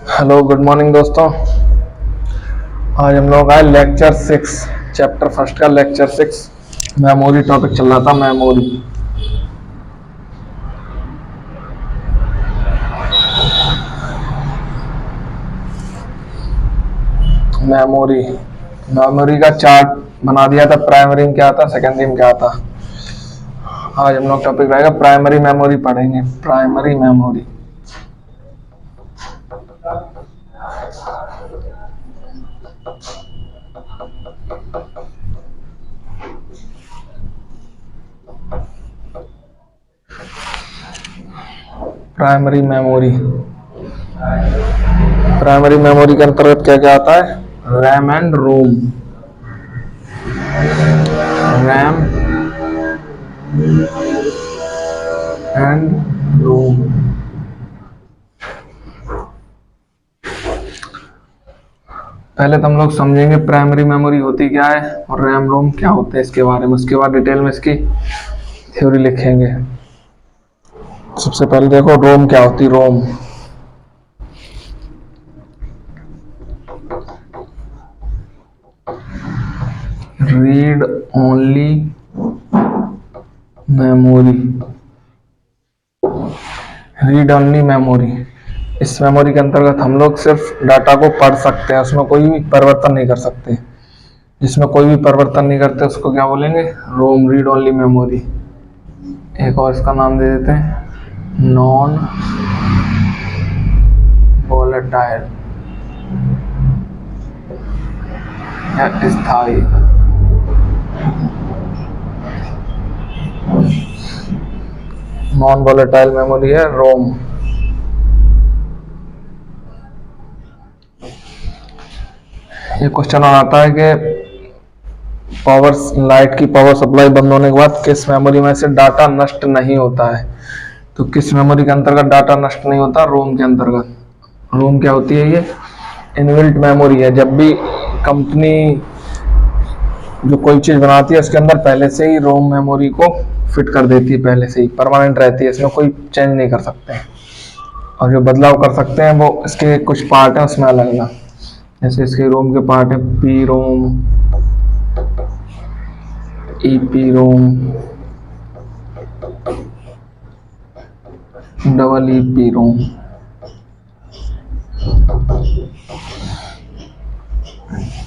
Hello, good morning दोस्तों। आज हम लोग आए लेक्चर 6, चैप्टर फर्स्ट का लेक्चर 6। मेमोरी टॉपिक चल रहा था। मेमोरी मेमोरी मेमोरी का चार्ट बना दिया था। प्राइमरी में क्या था, सेकेंडरी में क्या था। आज हम लोग टॉपिक रहेगा प्राइमरी मेमोरी पढ़ेंगे। Primary memory primary memory primary memory के अंतर्गत क्या क्या आता है? RAM and ROM. RAM and ROM. पहले तो हम लोग समझेंगे प्राइमरी मेमोरी होती क्या है और रैम रोम क्या होते हैं इसके बारे में। उसके बाद डिटेल में इसकी थ्योरी लिखेंगे। सबसे पहले देखो रोम क्या होती। ROM read only memory. Read only memory. इस मेमोरी के अंतर्गत हम लोग सिर्फ डाटा को पढ़ सकते हैं, उसमें कोई भी परिवर्तन नहीं कर सकते। जिसमें कोई भी परिवर्तन नहीं करते उसको क्या बोलेंगे? रोम, रीड ओनली मेमोरी। एक और इसका नाम दे देते हैं नॉन वोलेटाइल या स्थायी। नॉन वोलेटाइल मेमोरी है रोम। ये क्वेश्चन आता है कि पावर लाइट की पावर सप्लाई बंद होने के बाद किस मेमोरी में से डाटा नष्ट नहीं होता है? तो किस मेमोरी के अंतर्गत डाटा नष्ट नहीं होता? रोम के अंतर्गत। रोम क्या होती है? ये इनबिल्ट मेमोरी है। जब भी कंपनी जो कोई चीज बनाती है उसके अंदर पहले से ही रोम मेमोरी को फिट कर देती है, पहले से ही परमानेंट रहती है, इसमें कोई चेंज नहीं कर सकते हैं। और जो बदलाव कर सकते हैं वो इसके कुछ पार्ट हैं, उसमें अलग अलग। जैसे इसके रोम के पार्ट है पी रोम, ईपी रोम, डबल ईपी रोम।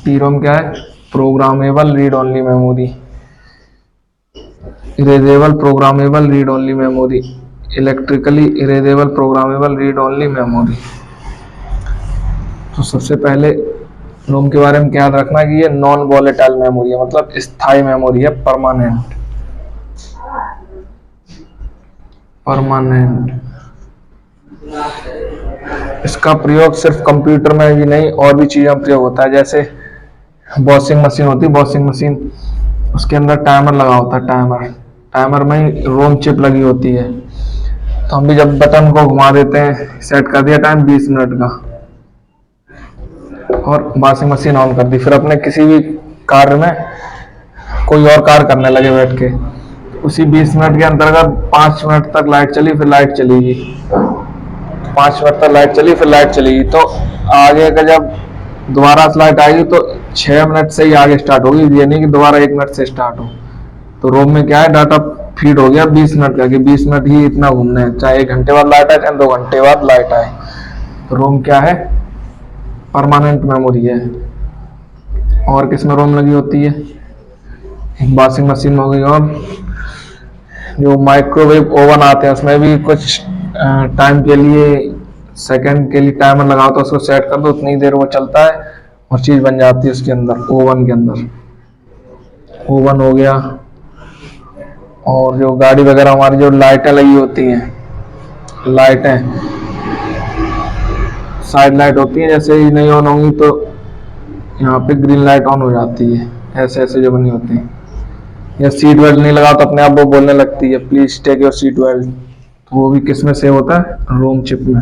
पी रोम क्या है? Programmable read only memory. Erasable programmable read only memory. Electrically erasable programmable read only memory. तो सबसे पहले रोम के बारे में क्या याद रखना है कि ये नॉन वॉलेटाइल मेमोरी है, मतलब स्थायी मेमोरी है, परमानेंट। इसका प्रयोग सिर्फ कंप्यूटर में ही नहीं और भी चीजों में प्रयोग होता है। जैसे वॉशिंग मशीन होती है, वॉशिंग मशीन, उसके अंदर टाइमर लगा होता है। टाइमर में ही रोम चिप लगी होती है। तो हम भी जब बटन को घुमा देते हैं, सेट कर दिया टाइम 20 मिनट का और वॉशिंग मशीन ऑन कर दी, फिर अपने किसी भी कार्य में कोई और कार्य करने लगे बैठ के, उसी 20 मिनट के अंतर्गत 5 मिनट तक लाइट चली, फिर लाइट चलेगी। 5 मिनट तक लाइट चली, फिर लाइट चलेगी। तो आगे का जब दोबारा से लाइट आएगी तो 6 मिनट से ही आगे स्टार्ट होगी, ये नहीं कि दोबारा 1 मिनट से स्टार्ट हो। तो रोम में क्या है, डाटा फीड हो गया 20 मिनट का, कि 20 मिनट ही इतना घूमना है, चाहे 1 घंटे बाद लाइट आए चाहे 2 घंटे बाद लाइट आए। तो रोम क्या है? परमानेंट मेमोरी है। और किस में रोम लगी होती है? एक वॉशिंग मशीन में हो गई, और जो माइक्रोवेव ओवन आते हैं उसमें भी कुछ टाइम के लिए, सेकंड के लिए टाइमर लगाओ तो उसको सेट कर दो, उतनी देर वो चलता है और चीज बन जाती है उसके अंदर, ओवन के अंदर। ओवन हो गया। और जो गाड़ी वगैरह हमारी जो लाइटें लगी होती हैं, लाइटें साइड लाइट होती है, जैसे ही नहीं ऑन होंगी तो यहाँ पे ग्रीन लाइट ऑन हो जाती है, ऐसे ऐसे जो बनी होती है। या सीट बेल्ट नहीं लगाओ तो अपने आप वो बोलने लगती है please take your seat belt. तो वो भी किस में सेव होता है? रोम चिप में।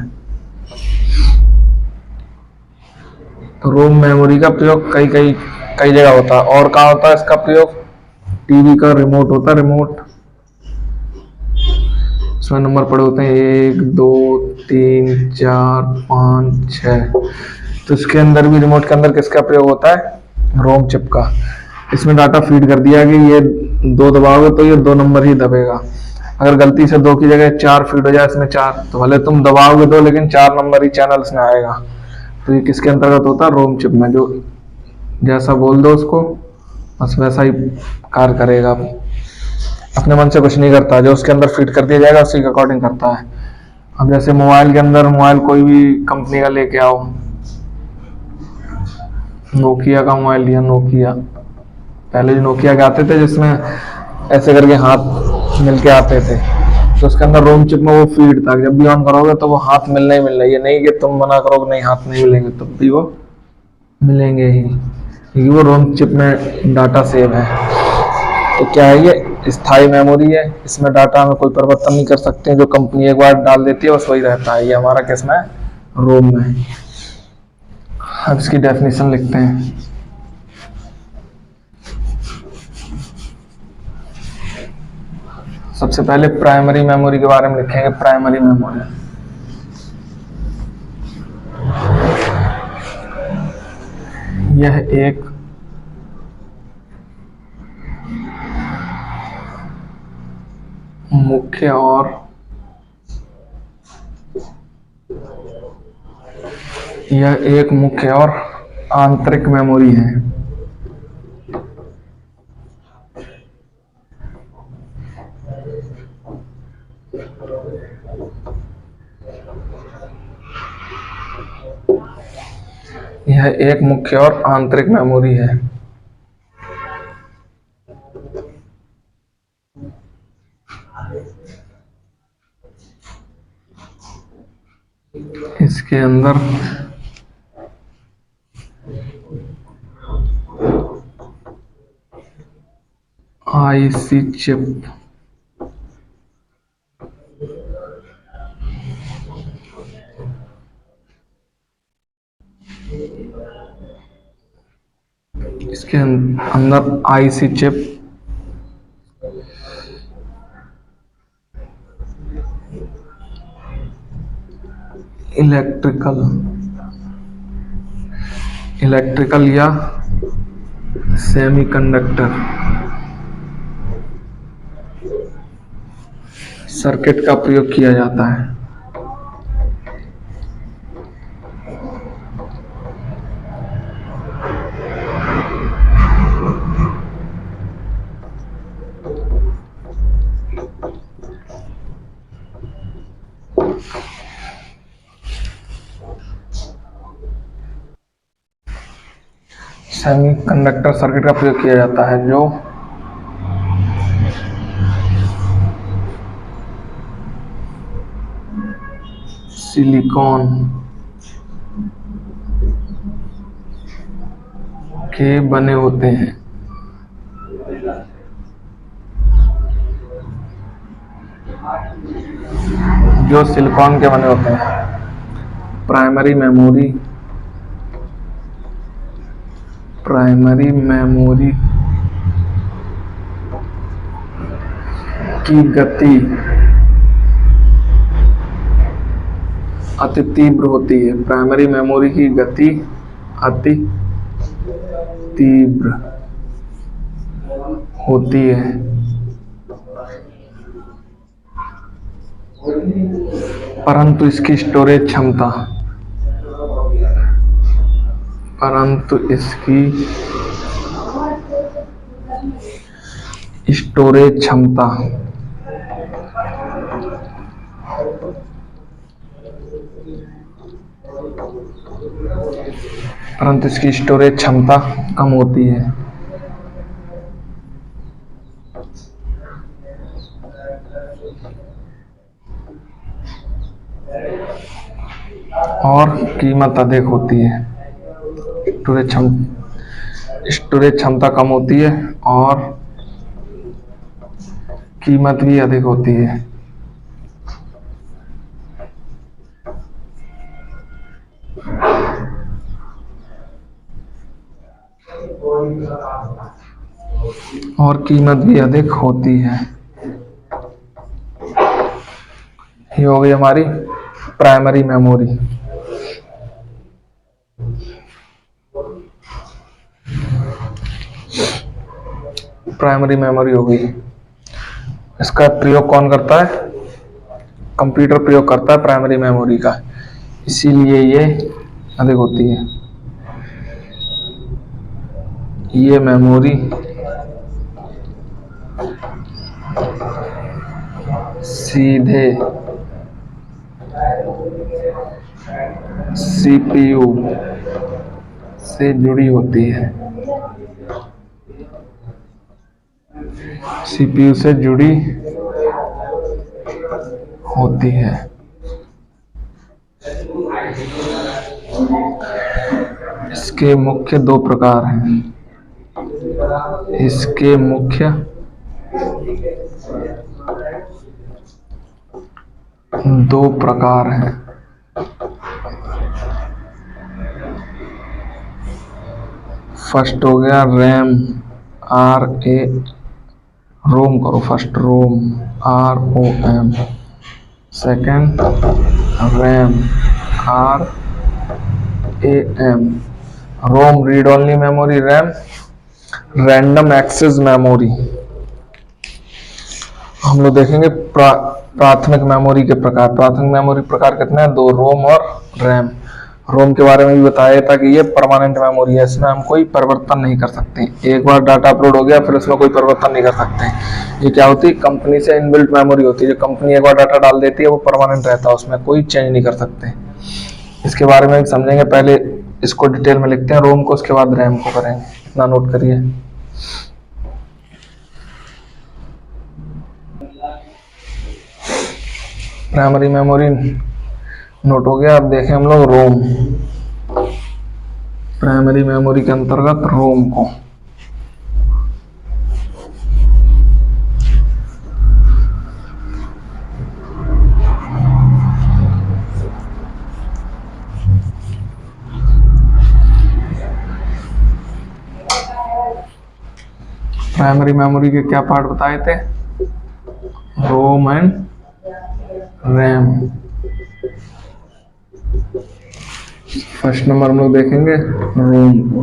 तो रोम मेमोरी का प्रयोग कई जगह होता है। और कहाँ होता है इसका प्रयोग? टीवी का रिमोट होता है, रिमोट। उसमें नंबर पड़े होते हैं 1 2 3 4 5 6। तो इसके अंदर भी, रिमोट के अंदर किसका प्रयोग होता है? रोम चिप का। इसमें डाटा फीड कर दिया कि ये 2 दबाओगे तो ये 2 नंबर ही दबेगा। अगर गलती से 2 की जगह 4 फीड हो जाए इसमें 4, तो भले तुम दबाओगे 2 लेकिन 4 नंबर ही चैनल इसमें आएगा। तो ये किसके अंतर्गत होता है? रोम चिप में। जो जैसा बोल दो उसको बस वैसा ही कार्य करेगा। अपने मन से कुछ नहीं करता, जो उसके अंदर फिट कर दिया जाएगा उसी के अकॉर्डिंग करता है। अब जैसे मोबाइल के अंदर, मोबाइल कोई भी कंपनी का लेके आओ, नोकिया का मोबाइल लिया, नोकिया पहले जो नोकिया के आते थे जिसमें ऐसे करके हाथ मिल के आते थे, तो उसके अंदर रोम चिप में वो फीड था। जब भी ऑन करोगे तो वो हाथ मिलना ही मिलना है। ये नहीं कि तुम मना करोगे नहीं हाथ नहीं मिलेंगे, तब भी वो मिलेंगे ही, क्योंकि वो रोम चिप में डाटा सेव है। तो क्या है, ये स्थायी मेमोरी है। इसमें डाटा में कोई परिवर्तन नहीं कर सकते हैं। जो कंपनी एक बार डाल देती है बस वही रहता है। ये हमारा किसमें? रोम में। अब इसकी डेफिनेशन लिखते हैं। सबसे पहले प्राइमरी मेमोरी के बारे में लिखेंगे। प्राइमरी मेमोरी यह एक मुख्य और आंतरिक मेमोरी है। यह एक मुख्य और आंतरिक मेमोरी है। इसके अंदर आईसी चिप, इसके अंदर आईसी चिप, इलेक्ट्रिकल या सेमीकंडक्टर सर्किट का प्रयोग किया जाता है। सेमीकंडक्टर सर्किट का प्रयोग किया जाता है जो सिलिकॉन के बने होते हैं। जो सिलिकॉन के बने होते हैं। प्राइमरी मेमोरी की गति अति तीव्र होती है। प्राइमरी मेमोरी की गति अति तीव्र होती है। परंतु इसकी स्टोरेज क्षमता परंतु इसकी स्टोरेज क्षमता कम होती है। और कीमत अधिक होती है। स्टोरेज क्षमता कम होती है और कीमत भी अधिक होती है। और कीमत भी अधिक होती है। ये हो गई हमारी प्राइमरी मेमोरी। प्राइमरी मेमोरी हो गई। इसका प्रयोग कौन करता है? कंप्यूटर प्रयोग करता है प्राइमरी मेमोरी का, इसीलिए ये अधिक होती है। ये मेमोरी सीधे सीपीयू से जुड़ी होती है, सीपीयू से जुड़ी होती है। इसके मुख्य दो प्रकार हैं। इसके मुख्य दो प्रकार हैं। फर्स्ट हो गया रैम, रोम करो first, ROM ROM। Second RAM RAM। ROM read only memory, RAM random access memory. हम लोग देखेंगे प्राथमिक मेमोरी के प्रकार। प्राथमिक मेमोरी प्रकार कितने हैं? दो, रोम और रैम। रोम के बारे में भी बताया था कि ये परमानेंट मेमोरी है, इसमें हम कोई परिवर्तन नहीं कर सकते। एक बार डाटा अपलोड हो गया फिर इसमें कोई परिवर्तन नहीं कर सकते। ये क्या होती है? कंपनी से इनबिल्ट मेमोरी होती है। जो कंपनी एक बार डाटा डाल देती है वो परमानेंट रहता है, उसमें कोई चेंज नहीं कर सकते। इसके बारे में समझेंगे, पहले इसको डिटेल में लिखते हैं रोम को, उसके बाद रैम को करेंगे। इतना नोट करिए। प्राइमरी मेमोरी नोट हो गया। अब देखें हम लोग रोम, प्राइमरी मेमोरी के अंतर्गत रोम को। प्राइमरी मेमोरी के क्या पार्ट बताए थे? Rome and RAM. First number हम लोग देखेंगे रोम को।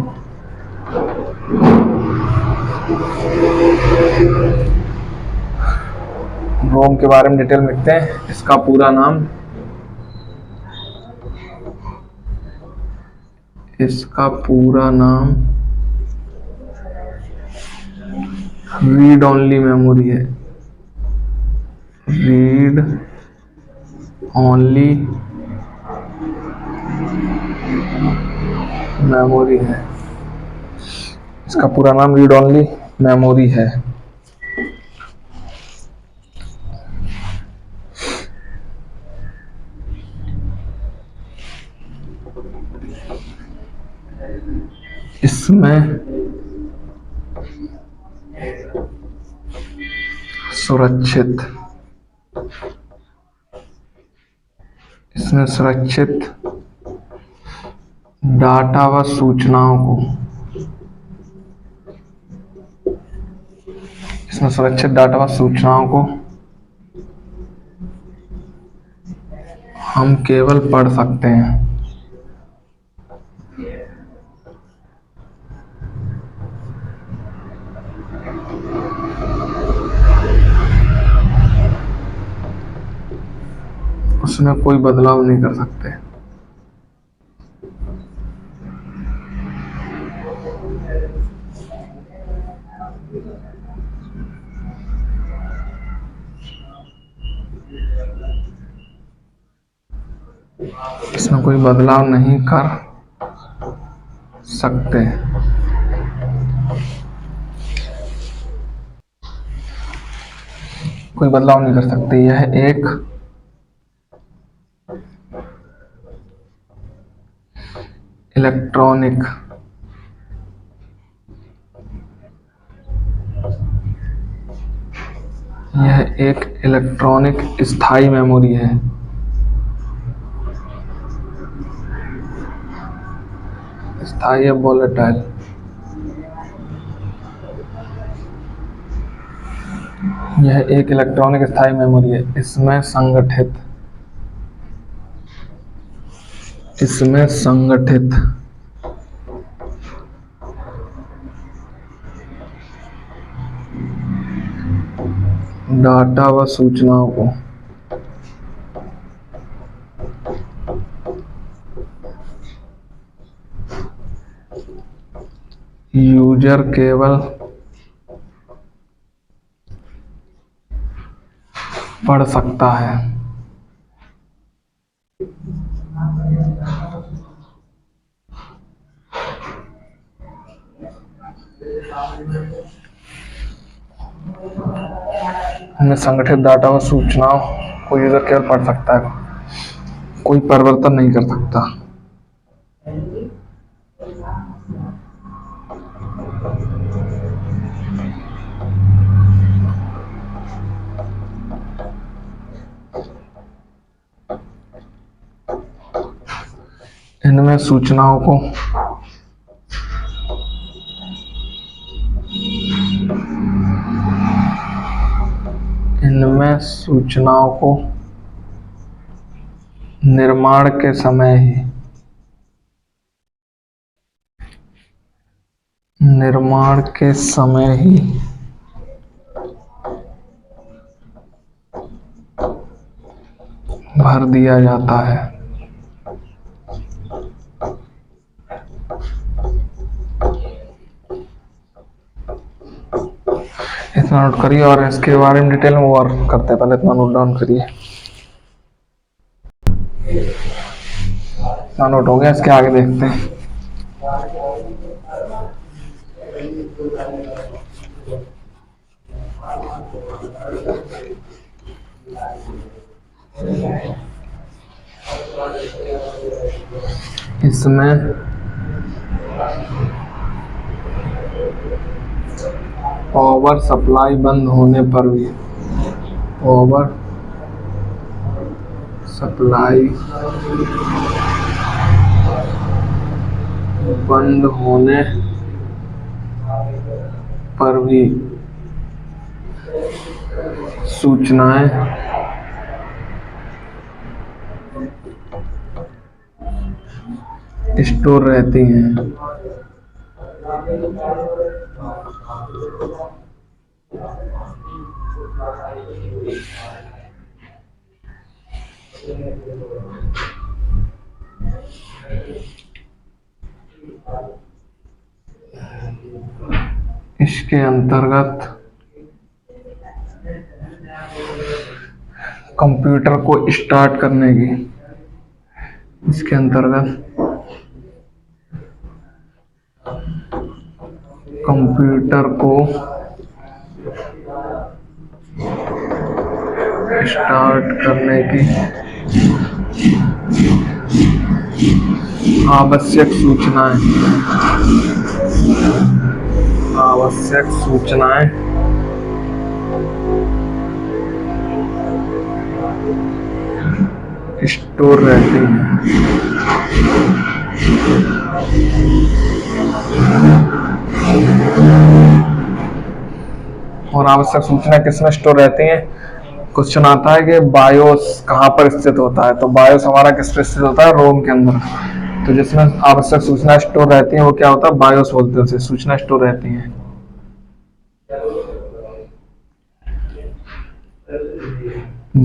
रोम के बारे में डिटेल में लिखते हैं। इसका पूरा नाम, इसका पूरा नाम रीड ओनली मेमोरी है। रीड ओनली मेमोरी है। इसका पूरा नाम रीड ओनली मेमोरी है। इसमें सुरक्षित डाटा व सूचनाओं को, इसमें सुरक्षित डाटा व सूचनाओं को हम केवल पढ़ सकते हैं। उसमें कोई बदलाव नहीं कर सकते। इसमें कोई बदलाव नहीं कर सकते। कोई बदलाव नहीं कर सकते। यह एक इलेक्ट्रॉनिक स्थायी मेमोरी है। स्थायी या वोलेटाइल। यह एक इलेक्ट्रॉनिक स्थायी मेमोरी है। इसमें संगठित इसमें संगठित डाटा व सूचनाओं को यूजर केवल पढ़ सकता है। में संगठित डाटा व सूचनाओं को यूजर केवल पढ़ सकता है, कोई परिवर्तन नहीं कर सकता। इनमें सूचनाओं को निर्माण के समय ही भर दिया जाता है। इतना नोट करिए और इसके बारे में डिटेल में और करते हैं। पहले इतना नोट डाउन करिए। इतना नोट हो गया, इसके आगे देखते हैं। इसमें पावर सप्लाई बंद होने पर भी सूचनाएं स्टोर रहती हैं। इसके अंतर्गत कंप्यूटर को स्टार्ट करने की आवश्यक सूचनाएं स्टोर रहती हैं। और आवश्यक सूचना किसमें स्टोर रहती हैं? क्वेश्चन आता है कि बायोस कहाँ पर स्थित होता है, तो बायोस हमारा किस पे स्थित होता है? रोम के अंदर। तो जिसमें आवश्यक सूचना स्टोर रहती है वो क्या होता है? बायोस बोलते हैं उसे, सूचना स्टोर रहती है।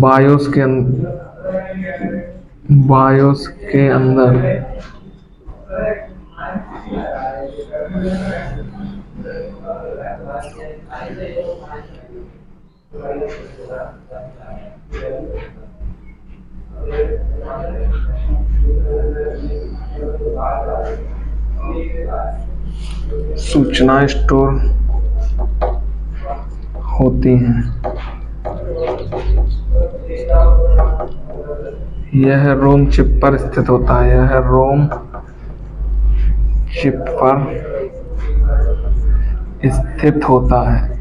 बायोस के अंदर सूचनाएं स्टोर होती हैं। यह रोम चिप पर स्थित होता है।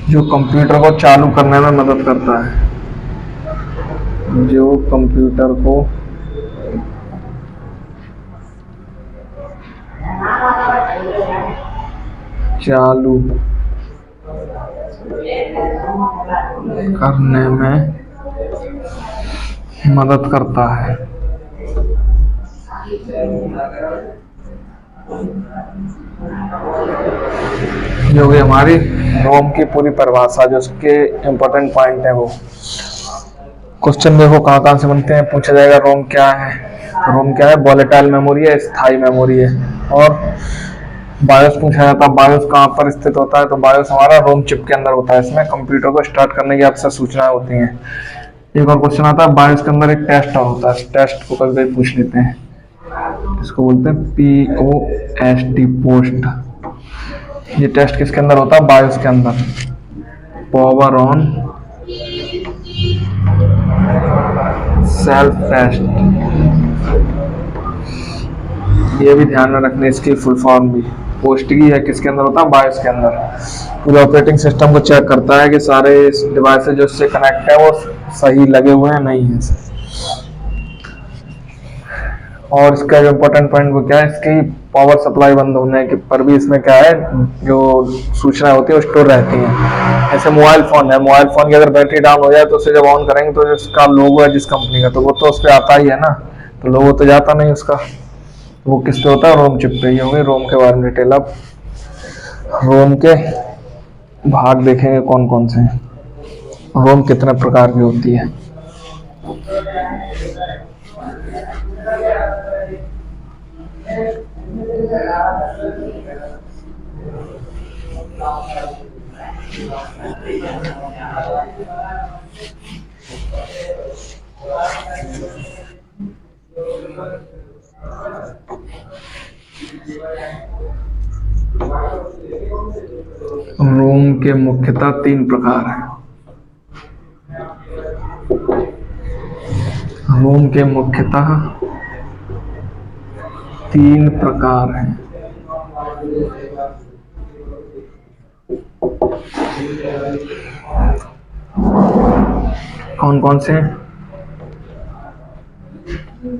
जो कंप्यूटर को चालू करने में मदद करता है। चालू करने में मदद करता है। ये हो गई हमारी रोम की पूरी परिभाषा, जो उसके इम्पोर्टेंट पॉइंट है वो। क्वेश्चन देखो कहाँ कहाँ से बनते हैं, पूछा जाएगा रोम क्या है। रोम क्या है? वॉलेटाइल मेमोरी है, स्थायी मेमोरी है। और बायोस पूछा जाता है, बायोस कहाँ पर स्थित होता है? तो बायोस हमारा रोम चिप के अंदर होता है। इसमें कंप्यूटर को स्टार्ट करने की अक्सर सूचनाएं होती हैं। एक और क्वेश्चन आता है, बायोस के अंदर एक टेस्ट और होता है। टेस्ट को कभी कभी पूछ लेते हैं, इसको बोलते हैं POST, पोस्ट। ये टेस्ट किसके अंदर होता है? बायोस के अंदर। पावर ऑन सेल्फ टेस्ट, ये भी ध्यान में रखने, इसकी फुल फॉर्म भी। पोस्ट की है किसके अंदर होता है? बायोस के अंदर। पूरे ऑपरेटिंग सिस्टम को चेक करता है कि सारे डिवाइस जो इससे कनेक्ट है वो सही लगे हुए हैं, नहीं है। और इसका जो इम्पोर्टेंट पॉइंट वो क्या है? इसकी पावर सप्लाई बंद होने के पर भी इसमें क्या है, जो सूचनाएं होती है वो स्टोर रहती हैं। ऐसे मोबाइल फोन है, मोबाइल फोन की अगर बैटरी डाउन हो जाए तो उसे जब ऑन करेंगे तो जिसका लोगो है जिस कंपनी का, तो वो तो उस पर आता ही है ना, तो लोगो तो जाता नहीं उसका। वो किस पे होता है? रोम चिप पे। ये होंगे रोम के बारे में डिटेल। अब रोम के भाग देखेंगे कौन कौन से हैं। रोम कितने प्रकार की होती है? रोम के मुख्यतः 3 प्रकार हैं। रोम के मुख्यतः 3 प्रकार हैं। कौन कौन से?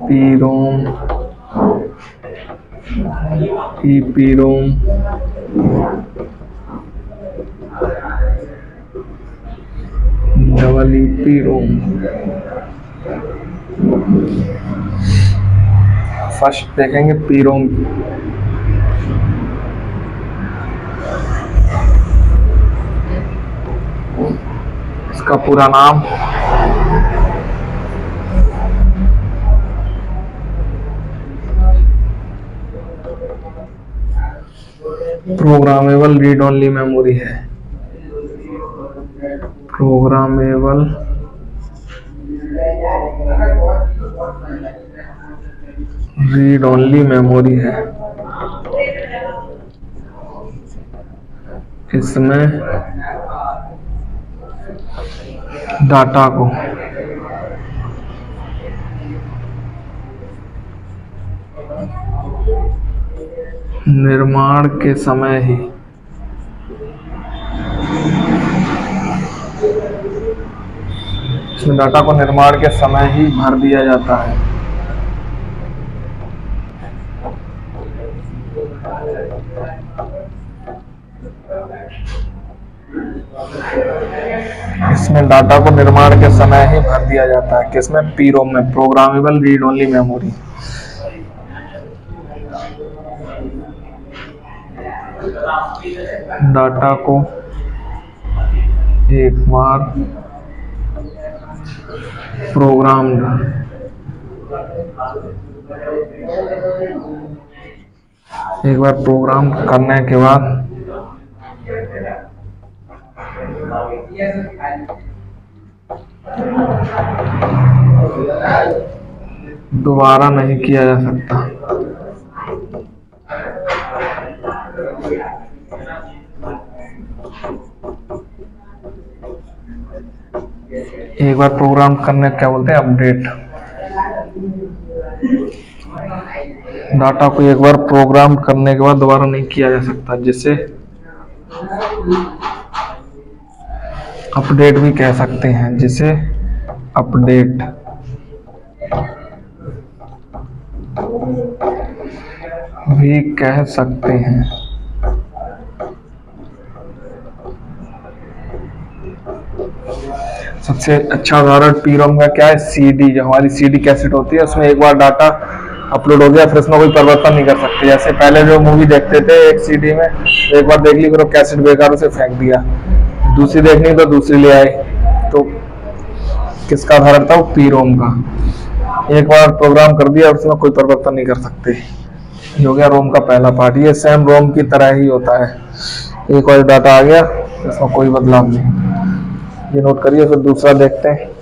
पीरोम, ईपीरोम, डबल ईपीरोम। फर्स्ट देखेंगे पीरोम। इसका पूरा नाम प्रोग्रामेबल रीड ओनली मेमोरी है। प्रोग्रामेबल रीड ओनली मेमोरी है। इसमें डाटा को निर्माण के समय ही इसमें डाटा को निर्माण के समय ही भर दिया जाता है। इसमें डाटा को निर्माण के समय ही भर दिया जाता है। किसमें? पीरोम में, programmable read only memory. Data को एक बार प्रोग्राम्ड करने के बाद दोबारा नहीं किया जा सकता। एक बार प्रोग्राम करने क्या बोलते हैं? अपडेट। डाटा को एक बार प्रोग्राम करने के बाद दोबारा नहीं किया जा सकता, जिसे अपडेट भी कह सकते हैं। जिसे अपडेट भी कह सकते हैं। सबसे अच्छा उदाहरण पी रोम का क्या है, सीडी, जो हमारी सीडी कैसेट होती है उसमें एक बार डाटा अपलोड हो गया फिर उसमें कोई परिवर्तन नहीं कर सकते। जैसे पहले जो मूवी देखते थे एक सीडी में, एक बार देख ली फिर वो कैसेट बेकार उसे फेंक दिया, दूसरी देखनी तो दूसरी ले आए। तो किसका उदाहरण था, वो पी रोम का। एक बार प्रोग्राम कर दिया उसमें कोई परिवर्तन नहीं कर सकते। ये हो गया रोम का पहला पार्ट। ये सेम रोम की तरह ही होता है, एक बार डाटा आ गया इसमें कोई बदलाव नहीं। ये नोट करिए, फिर दूसरा देखते हैं।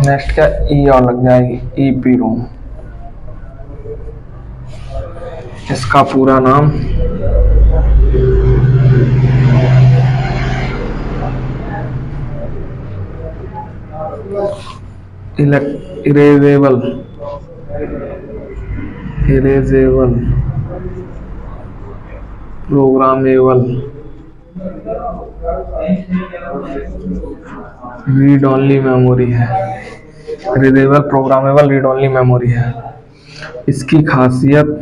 नेक्स्ट क्या, ई और लग जाएगी, ई पी रोम। इसका पूरा नाम erasable programmable read only memory है। Erasable programmable read only memory है। इसकी खासियत,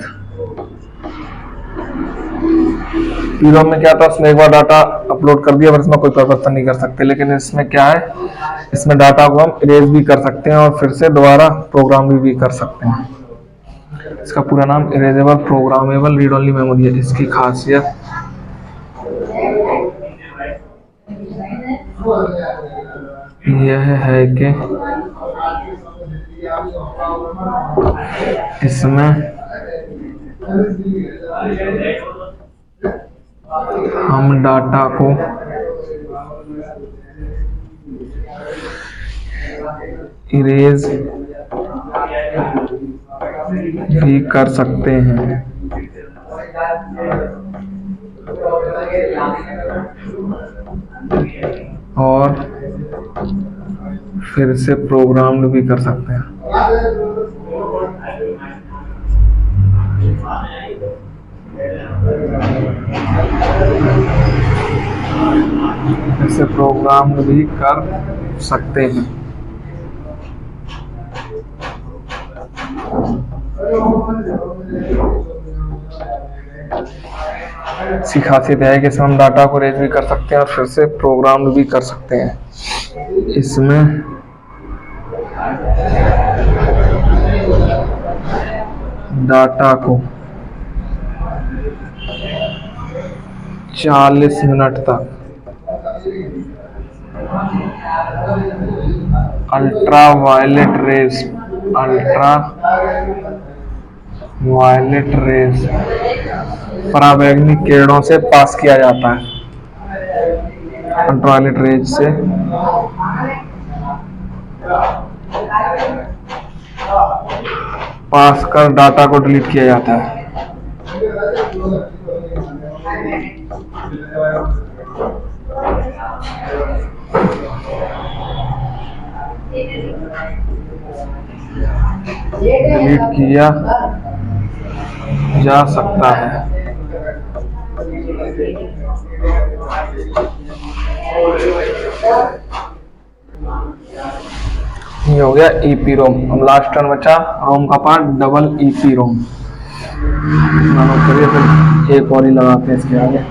पीरोम में क्या था, उसमें एक बार डाटा अपलोड कर दिया पर इसमें कोई परिवर्तन नहीं कर सकते। लेकिन इसमें क्या है, इसमें डाटा को हम इरेज भी कर सकते हैं और फिर से दोबारा प्रोग्राम भी कर सकते हैं। इसका पूरा नाम erasable programmable read only memory है। इसकी खासियत यह है कि इसमें हम डाटा को इरेज भी कर सकते हैं और फिर से प्रोग्राम भी कर सकते हैं। ऐसे प्रोग्राम भी कर सकते हैं। इसकी खासियत है कि इसमें हम डाटा को रेज भी कर सकते हैं और फिर से प्रोग्राम भी कर सकते हैं। इसमें डाटा को 40 मिनट तक अल्ट्रा वायलेट रेज पराबैंगनी किरणों से पास किया जाता है। अल्ट्रावायलेट रेज से पास कर डाटा को डिलीट किया जाता है। डिलीट किया जा सकता है। ये हो गया ईपी रोम। अब लास्ट टर्न बचा रोम का पार्ट, डबल ईपी रोम। करिए, फिर एक और ही लगाते हैं इसके आगे।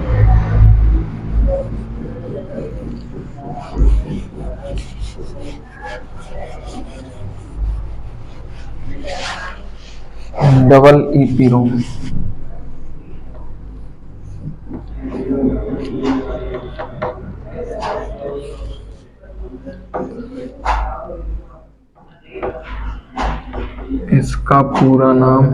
डबल ईपी रोम। इसका पूरा नाम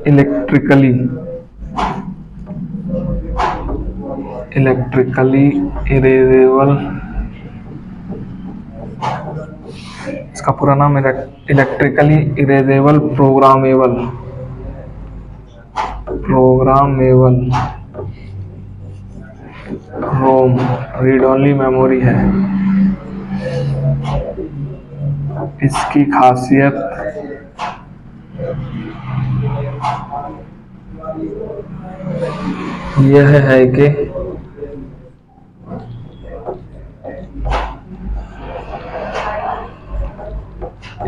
इलेक्ट्रिकली इरेजेबल, इसका पूरा नाम इलेक्ट्रिकली इरेजेबल प्रोग्रामेबल रोम रीड ओनली मेमोरी है। इसकी खासियत यह है कि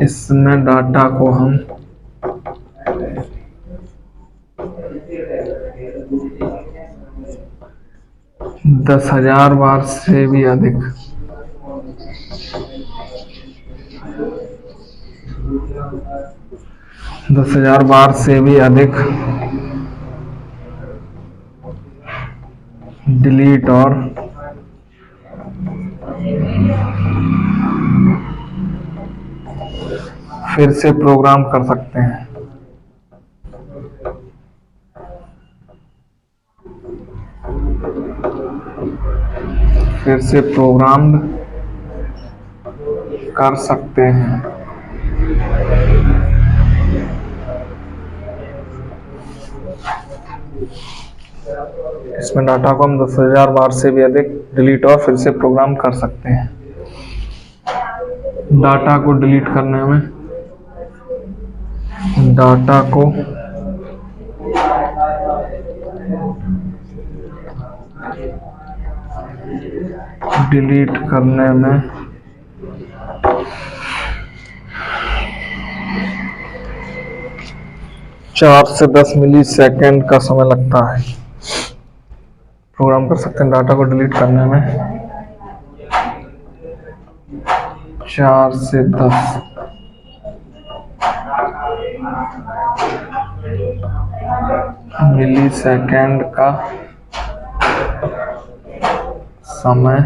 इसमें डाटा को हम 10,000 बार से भी अधिक 10,000 बार से भी अधिक डिलीट और फिर से प्रोग्राम कर सकते हैं। फिर से प्रोग्राम कर सकते हैं। इसमें डाटा को हम 10,000 बार से भी अधिक डिलीट और फिर से प्रोग्राम कर सकते हैं। डाटा को डिलीट करने में डाटा को डिलीट करने में 4 से 10 मिली सेकेंड का समय लगता है। प्रोग्राम कर सकते हैं डाटा को डिलीट करने में 4 से 10 मिली सेकेंड का समय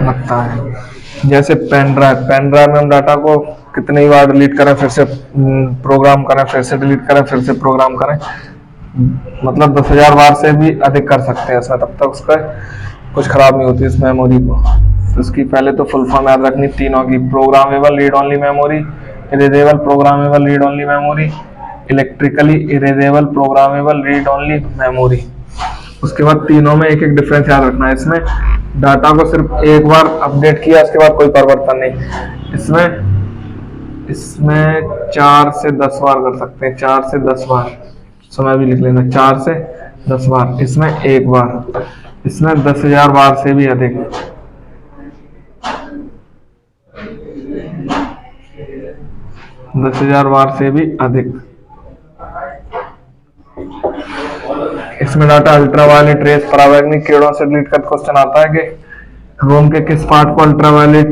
लगता है। जैसे पेन ड्राइव में हम डाटा को कितनी बार डिलीट करें, फिर से प्रोग्राम करें, फिर से डिलीट करें, फिर से प्रोग्राम करें, मतलब 10,000 बार से भी अधिक कर सकते हैं इसमें, तब तक उसका कुछ खराब नहीं होती इस मेमोरी को। तो इसकी पहले तो फुल फॉर्म याद रखनी तीनों की, programmable read only memory, erasable programmable read only memory, electrically erasable programmable read only memory. उसके बाद तीनों में एक एक डिफरेंस याद रखना है। इसमें डाटा को सिर्फ एक बार अपडेट किया, उसके बाद कोई परिवर्तन नहीं। इसमें 4 से 10 बार कर सकते हैं, 4 से 10 बार, समय भी लिख लेना, 4 से 10 बार। इसमें एक बार, इसमें 10,000 बार से भी अधिक, 10,000 बार से भी अधिक। इसमें डाटा अल्ट्रावायलेट रेस परावैंगनिक किरणों से डिलीट कर क्वेश्चन आता है कि रोम के किस पार्ट को अल्ट्रावायलेट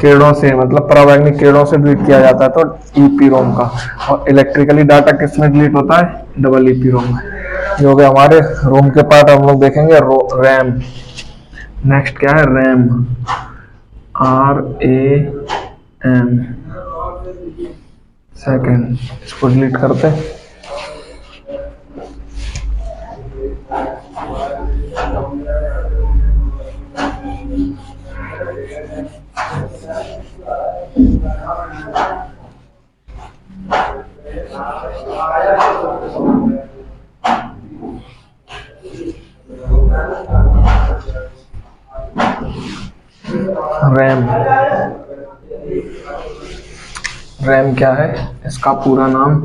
किरणों से, मतलब परावैंगनिक किरणों से डिलीट किया जाता है, तो ईपी रोम का। और इलेक्ट्रिकली डाटा किस में डिलीट होता है, डबल ईपी रोम में। ये हो गया हमारे रोम के पार्ट। हम लोग देखेंगे रैम। नेक्स्ट क्या है, रैम, RAM, सेकेंड। इसको डिलीट करते हैं। रैम क्या है, इसका पूरा नाम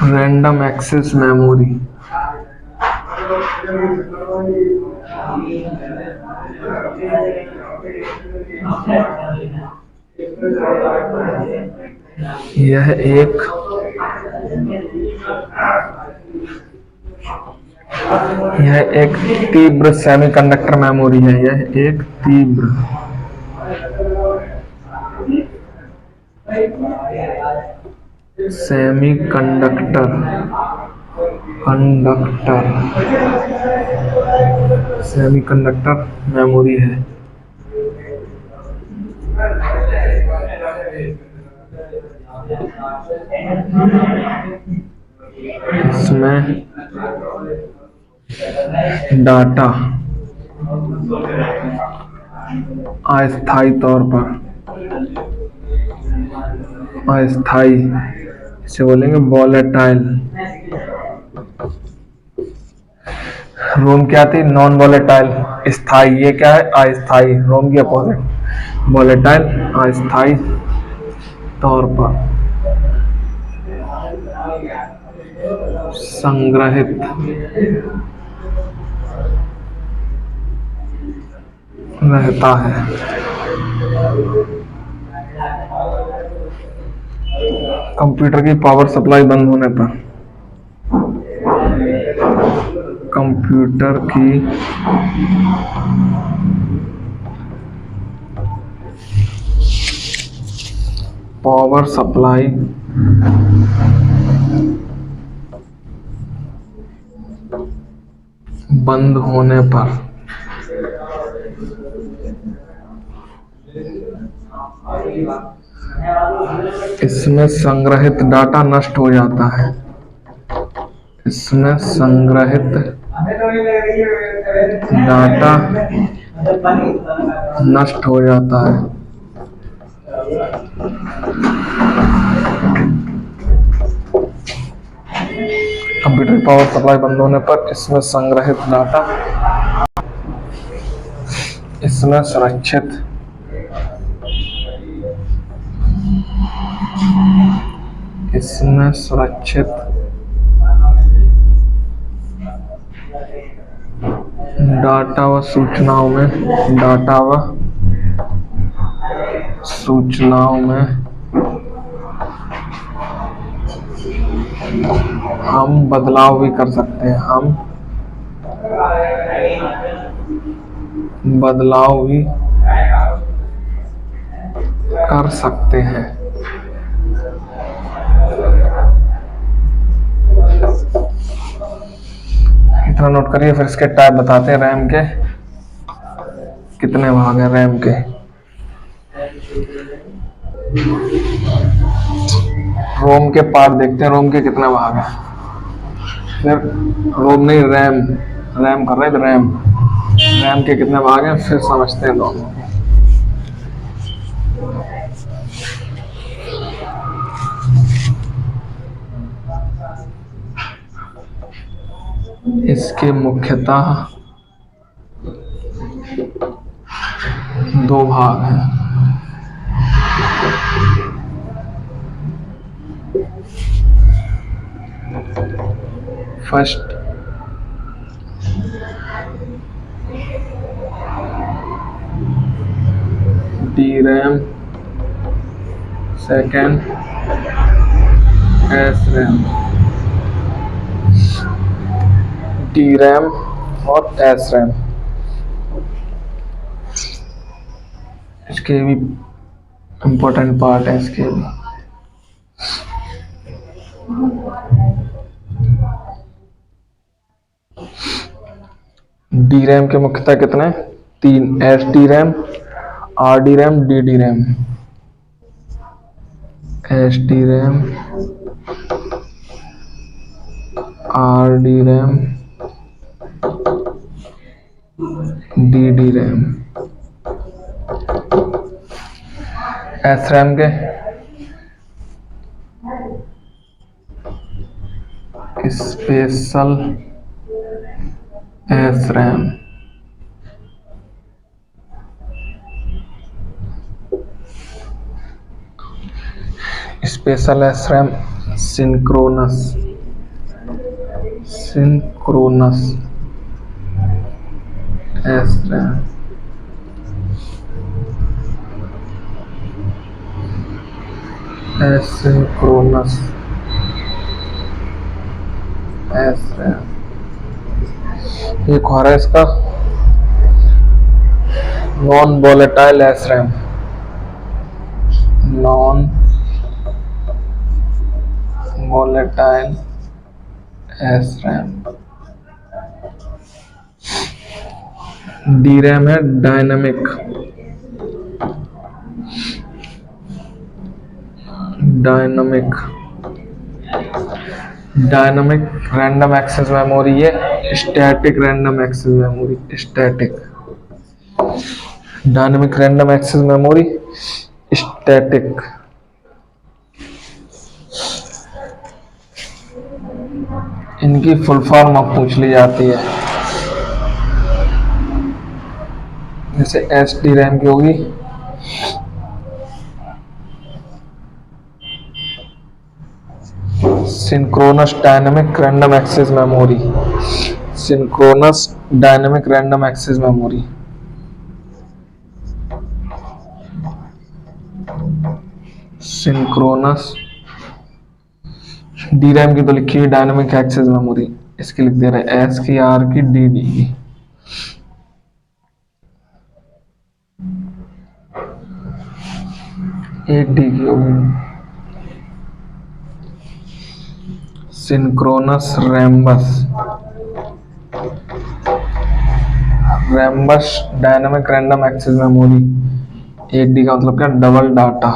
रैंडम एक्सेस मेमोरी। यह एक तीव्र सेमीकंडक्टर मेमोरी है। यह एक तीव्र सेमीकंडक्टर मेमोरी है। इसमें डाटा अस्थायी तौर पर, अस्थायी, इसे बोलेंगे वोलेटाइल रोम क्या थी? नॉन वॉलेटाइल, स्थाई। ये क्या है? अस्थाई। रोम की अपोजिट वॉलेटाइल, अस्थाई तौर पर संग्रहित रहता है। कंप्यूटर की पावर सप्लाई बंद होने पर, कंप्यूटर की पावर सप्लाई बंद होने पर इसमें संग्रहित डाटा नष्ट हो जाता है। इसमें संग्रहित डाटा नष्ट हो जाता है। कंप्यूटर की पावर सप्लाई बंद होने पर इसमें संग्रहित डाटा, इसमें सुरक्षित डाटा व सूचनाओं में हम बदलाव भी कर सकते हैं। हम बदलाव भी कर सकते हैं। इतना नोट करिए। फिर इसके टाइप बताते हैं। रैम के कितने भाग हैं? रैम के रोम के पार्ट देखते हैं। रोम के कितने भाग हैं? फिर रोम नहीं, रैम कर रहे थे। रैम के कितने भाग हैं फिर समझते हैं दोनों। इसके मुख्यतः दो भाग हैं। First D RAM, second S RAM. D RAM और एस रैम, इसके भी इम्पोर्टेंट पार्ट है। इसके भी डी रैम के मुख्यतः कितने? 3। S D RAM, R D RAM, D D RAM. S D RAM, R D RAM, D D RAM. S RAM के special S RAM, special S RAM, synchronous S RAM, asynchronous S RAM. एक और है इसका non volatile S RAM, non volatile S RAM. D RAM है dynamic random access memory. ये static random access memory, static dynamic random access memory, static. इनकी full form अब पूछ ली जाती है। जैसे एस डी रैम की होगी, synchronous dynamic random access memory, synchronous dynamic random access memory, synchronous D RAM की तो लिखी हुई डायनेमिक एक्सेस मेमोरी, इसकी लिख दे रहे एस की, आर की, डी डी की। 8D की होगी synchronous Rambus, Rambus dynamic random access memory. 8D का मतलब क्या, double data,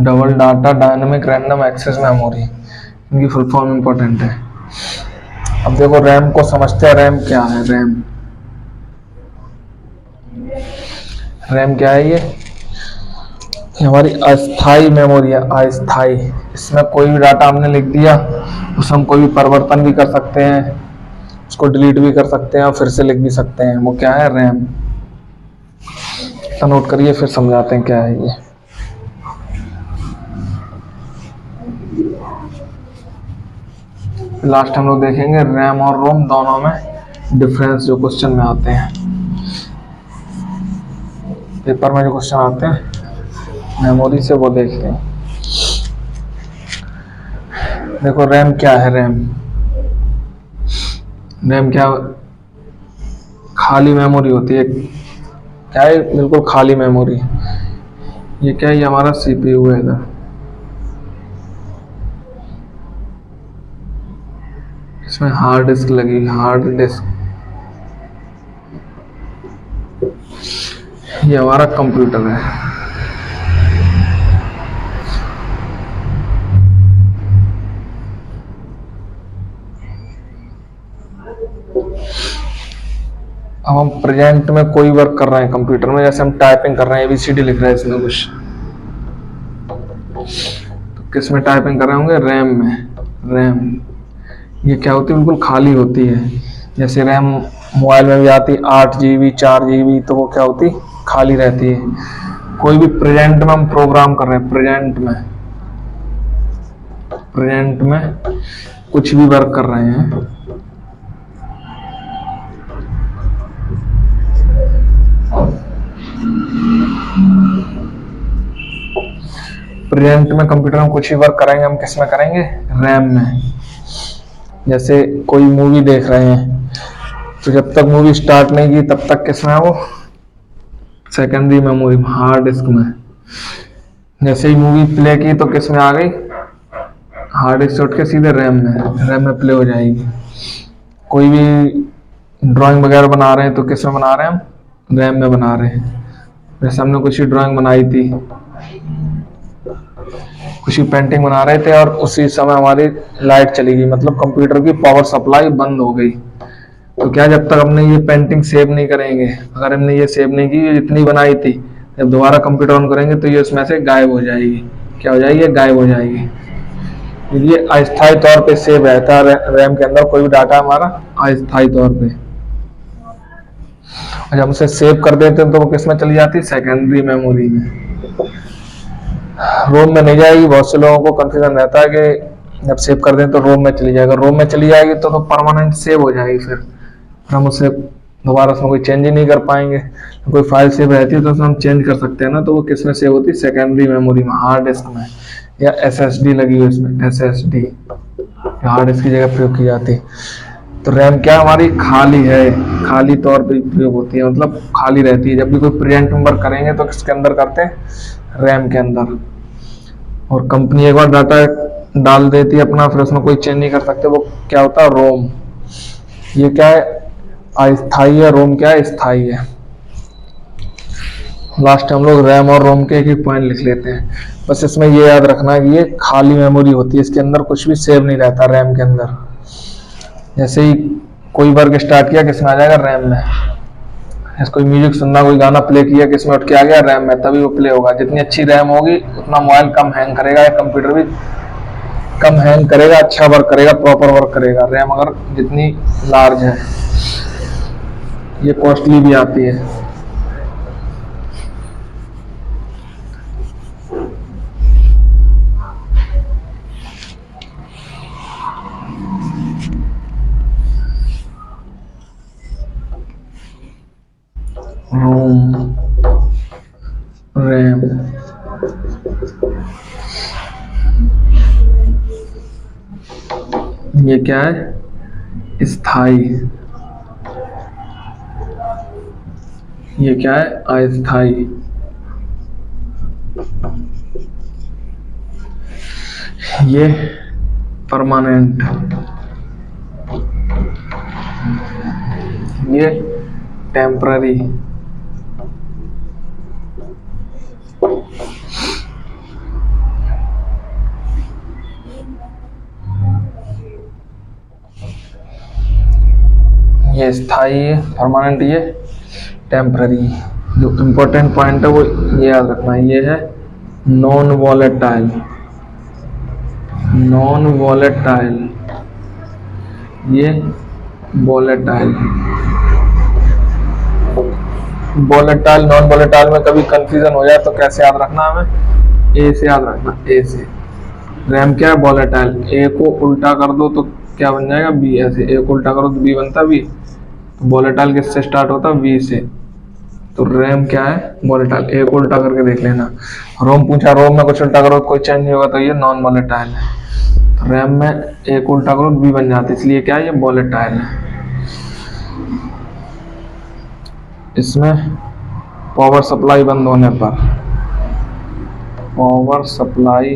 double data dynamic random access memory, इनकी फुल फॉर्म इंपॉर्टेंट है। अब देखो रैम को समझते हैं, रैम क्या है। रैम, रैम क्या है, ये हमारी अस्थाई मेमोरी है, अस्थाई। इसमें कोई भी डाटा हमने लिख दिया, उसमें हम कोई भी परिवर्तन भी कर सकते हैं, उसको डिलीट भी कर सकते हैं और फिर से लिख भी सकते हैं। वो क्या है, रैम। तो नोट करिए, फिर समझाते हैं क्या है ये। लास्ट हम लोग देखेंगे रैम और रोम दोनों में डिफरेंस, जो क्वेश्चन में आते हैं, पेपर में जो क्वेश्चन आते हैं मेमोरी से, वो देखते हैं। देखो रैम क्या है, रैम, रैम क्या, खाली मेमोरी होती है। क्या है, बिल्कुल खाली मेमोरी। ये क्या है, ये हमारा सीपीयू है इधर, इसमें हार्ड डिस्क लगी, हार्ड डिस्क। ये हमारा कंप्यूटर है। अब हम प्रेजेंट में कोई वर्क कर रहे हैं कंप्यूटर में, जैसे हम टाइपिंग कर रहे हैं, एबीसीडी लिख रहे हैं इसमें कुछ, तो किस में टाइपिंग कर रहे होंगे, रैम में। रैम ये क्या होती है, बिल्कुल खाली होती है। जैसे रैम मोबाइल में भी आती है 8 GB 4 GB, तो वो क्या होती, खाली रहती है। कोई भी प्रेजेंट में हम प्रोग्राम कर रहे हैं, प्रेजेंट में, प्रेजेंट में कुछ भी वर्क कर रहे हैं, प्रेजेंट में कंप्यूटर में कुछ भी वर्क करेंगे, हम किस में करेंगे, रैम में। जैसे कोई मूवी देख रहे हैं, तो जब तक मूवी स्टार्ट नहीं की तब तक किस में है वो, सेकेंडरी मेमोरी में, हार्ड डिस्क में। जैसे ही मूवी प्ले की तो किस में आ गई, हार्ड डिस्क से उठ के सीधे रैम में, रैम में प्ले हो जाएगी। कोई भी ड्राइंग वगैरह बना रहे हैं तो किस में बना रहे हैं हम, रैम में बना रहे हैं। जैसे हमने कुछ ही ड्राइंग बनाई थी, कुछ ही पेंटिंग बना रहे थे और उसी समय हमारी लाइट चली गई, मतलब कंप्यूटर की पावर सप्लाई बंद हो गई। तो क्या, जब तक हमने ये पेंटिंग सेव नहीं करेंगे, अगर हमने ये सेव नहीं की, ये जितनी बनाई थी, जब दोबारा कंप्यूटर ऑन करेंगे तो ये उसमें से गायब हो जाएगी। क्या हो जाएगी, गायब हो जाएगी। ये अस्थायी तौर पे सेव रहता है रैम के अंदर, कोई भी डाटा हमारा अस्थायी तौर पे। और जब उसे सेव कर देते हैं तो वो किस में चली जाती है, सेकेंडरी मेमोरी में। रोम में नहीं जाएगी। बहुत से लोगों को कंफ्यूजन रहता है कि जब सेव कर दें तो रोम में चली जाएगा। रोम में चली जाएगी तो परमानेंट सेव हो जाएगी, फिर हम उसे दोबारा उसमें कोई चेंज ही नहीं कर पाएंगे। कोई फाइल सेव रहती है तो उसे हम चेंज कर सकते हैं ना, तो वो किस में सेव होती है, सेकेंडरी मेमोरी में, हार्ड डिस्क में, या एसएसडी लगी हुई इसमें, एसएसडी हार्ड डिस्क की जगह प्रयोग की जाती है। तो रैम क्या हमारी खाली है, खाली तौर पे प्रयोग होती है, मतलब खाली रहती है। जब भी कोई प्रेजेंट में वर्क करेंगे तो किसके अंदर करते हैं, रैम के अंदर। और कंपनी एक बार डाटा डाल देती है अपना, फिर उसमें कोई चेंज नहीं कर सकते, वो क्या होता है, रोम। ये क्या है, अस्थाई है, रोम क्या है, स्थाई है। लास्ट हम लोग रैम और रोम के एक ही पॉइंट लिख लेते हैं। बस इसमें ये याद रखना है कि ये खाली मेमोरी होती है, इसके अंदर कुछ भी सेव नहीं रहता रैम के अंदर। जैसे ही कोई वर्क स्टार्ट किया, किसमें आ जाएगा, रैम में। जैसे कोई म्यूजिक सुनना, कोई गाना प्ले किया, किसमें उठ के आ गया, रैम में, तभी वो प्ले होगा। जितनी अच्छी रैम होगी उतना मोबाइल कम हैंग करेगा या कंप्यूटर भी कम हैंग करेगा, अच्छा वर्क करेगा, प्रॉपर वर्क करेगा। रैम अगर जितनी लार्ज है, ये कॉस्टली भी आती है। रोम, रैम, ये क्या है? स्थाई। ये क्या है? अस्थाई। ये परमानेंट। ये टेम्पररी। ये स्थाई है, परमानेंट, ये टेम्पररी। जो इम्पोर्टेंट पॉइंट है वो ये याद रखना है, ये है नॉन वॉलेटाइल। नॉन वॉलेटाइल, ये वॉलेटाइल। वॉलेटाइल नॉन वॉलेटाइल में कभी कंफ्यूजन हो जाए तो कैसे याद रखना हमें? ए से याद रखना, ए से। रैम क्या है? वॉलेटाइल। ए को उल्टा कर दो तो क्या बन जाएगा? बी। ऐसे ए को उल्टा करो तो बी बनता बी। वॉलेटाइल किससे स्टार्ट होता? वी से। तो रैम क्या है? वॉलेटाइल। ए को उल्टा करके देख लेना। रोम पूछा, रोम में कुछ उल्टा करो तो कोई चेंज नहीं होगा, तो ये नॉन वॉलेटाइल है। तो रैम में ए को उल्टा करो तो बी बन जाती है, इसलिए क्या है? ये वॉलेटाइल है। इसमें पावर सप्लाई बंद होने पर, पावर सप्लाई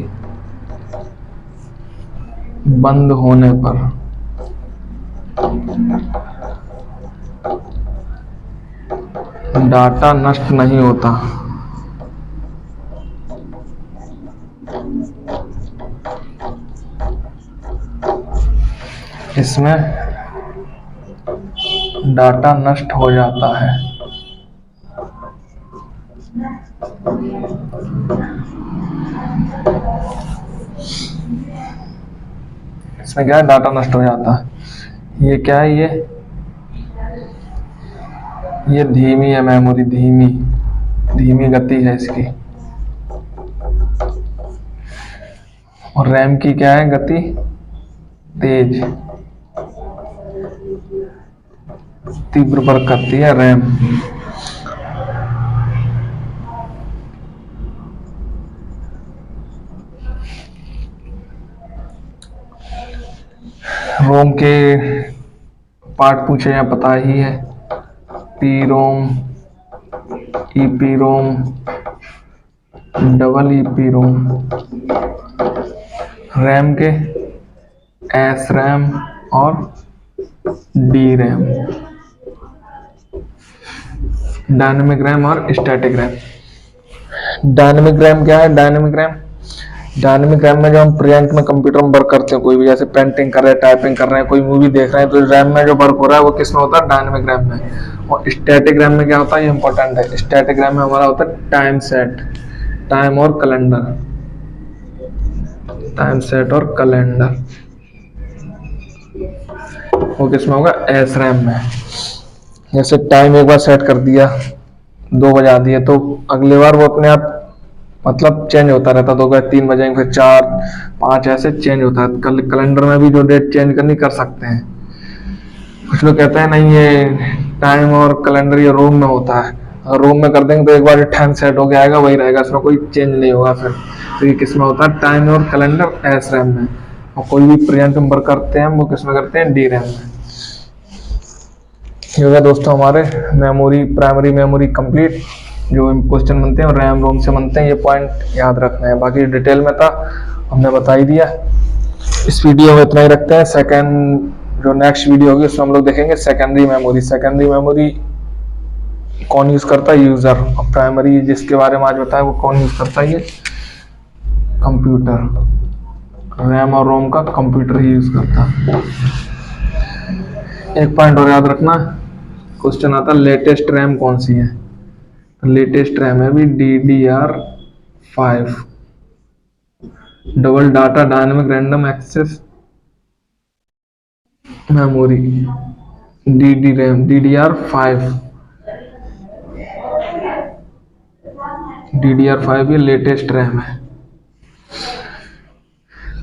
बंद होने पर डाटा नष्ट नहीं होता। इसमें डाटा नष्ट हो जाता है। इसमें क्या है? डाटा नष्ट हो जाता है। ये क्या है? ये धीमी है मेमोरी, धीमी गति है इसकी। और रैम की क्या है गति? तेज, तीव्र वर्क करती है रैम। रोम के पार्ट पूछे या पता ही है। पी रोम, ईपी रोम, डबल ईपी रोम। रैम के एस रैम और डी रैम। डायनेमिक रैम और स्टैटिक रैम। डायनेमिक रैम क्या है? डायनेमिक रैम में जो हम प्रेजेंट में कंप्यूटर में वर्क करते हैं, कोई भी जैसे पेंटिंग कर रहे हैं, टाइपिंग कर रहे हैं, कोई मूवी देख रहे हैं, तो रैम में जो वर्क हो रहा है वो किस में होता है? डायनेमिक रैम में। और स्टैटिक रैम में क्या होता है? ये इंपॉर्टेंट है। स्टैटिक रैम में हमारा होता है टाइम सेट, टाइम और कैलेंडर। टाइम सेट और कैलेंडर वो किस में होगा? एस रैम में। जैसे टाइम एक बार सेट कर दिया, 2 बजा दिए, तो अगली बार वो अपने आप मतलब चेंज होता रहता। 2 बजे 3 बजेंगे, फिर 4, 5, ऐसे चेंज होता है। कैलेंडर में भी जो डेट चेंज करनी कर सकते हैं। कुछ लोग कहते हैं नहीं, ये टाइम और कैलेंडर ये रोम में होता है। अगर रोम में कर देंगे तो एक बार टाइम सेट हो गया आएगा, वही रहेगा, इसमें कोई चेंज नहीं होगा। फिर तो ये किस में होता है? टाइम और कैलेंडर एस रैम में। और कोई भी प्रेजेंट नंबर करते हैं वो किस में करते हैं? डी रैम में। ये होगा दोस्तों हमारे मेमोरी, प्राइमरी मेमोरी कंप्लीट। जो क्वेश्चन बनते हैं रैम रोम से बनते हैं, ये पॉइंट याद रखना है। बाकी डिटेल में था हमने बता ही दिया। इस वीडियो में इतना ही रखते हैं। सेकंड जो नेक्स्ट वीडियो होगी उसमें हम लोग देखेंगे सेकेंडरी मेमोरी। सेकेंडरी मेमोरी कौन यूज करता है? यूजर। और प्राइमरी जिसके बारे में आज बताया वो कौन यूज करता है? ये कंप्यूटर। रैम और रोम का कंप्यूटर ही यूज करता है। एक पॉइंट और याद रखना, क्वेश्चन आता है लेटेस्ट रैम कौन सी है? लेटेस्ट रैम है भी DDR5। Double data dynamic random access memory, D RAM, DDR5 ये लेटेस्ट रैम है।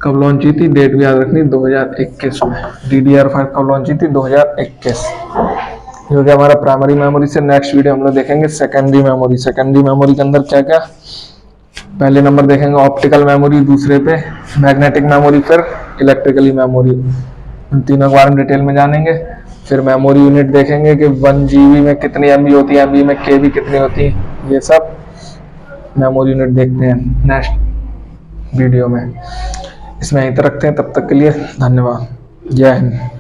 कब लॉन्च हुई थी, डेट भी याद रखनी, 2021 में। DDR5 कब लॉन्च हुई थी, 2021। जो कि हमारा प्राइमरी मेमोरी से नेक्स्ट वीडियो हम लोग देखेंगे सेकेंडरी मेमोरी। सेकेंडरी मेमोरी के अंदर क्या क्या, पहले नंबर देखेंगे ऑप्टिकल मेमोरी, दूसरे पे मैग्नेटिक मेमोरी, फिर इलेक्ट्रिकली मेमोरी। उन तीनों के बारे में डिटेल में जानेंगे। फिर मेमोरी यूनिट देखेंगे कि 1 GB में कितनी MB होती है, MB में KB कितनी होती है, ये सब मेमोरी यूनिट देखते हैं नेक्स्ट वीडियो में। इसमें यहीं तक रखते हैं, तब तक के लिए धन्यवाद। जय हिंद।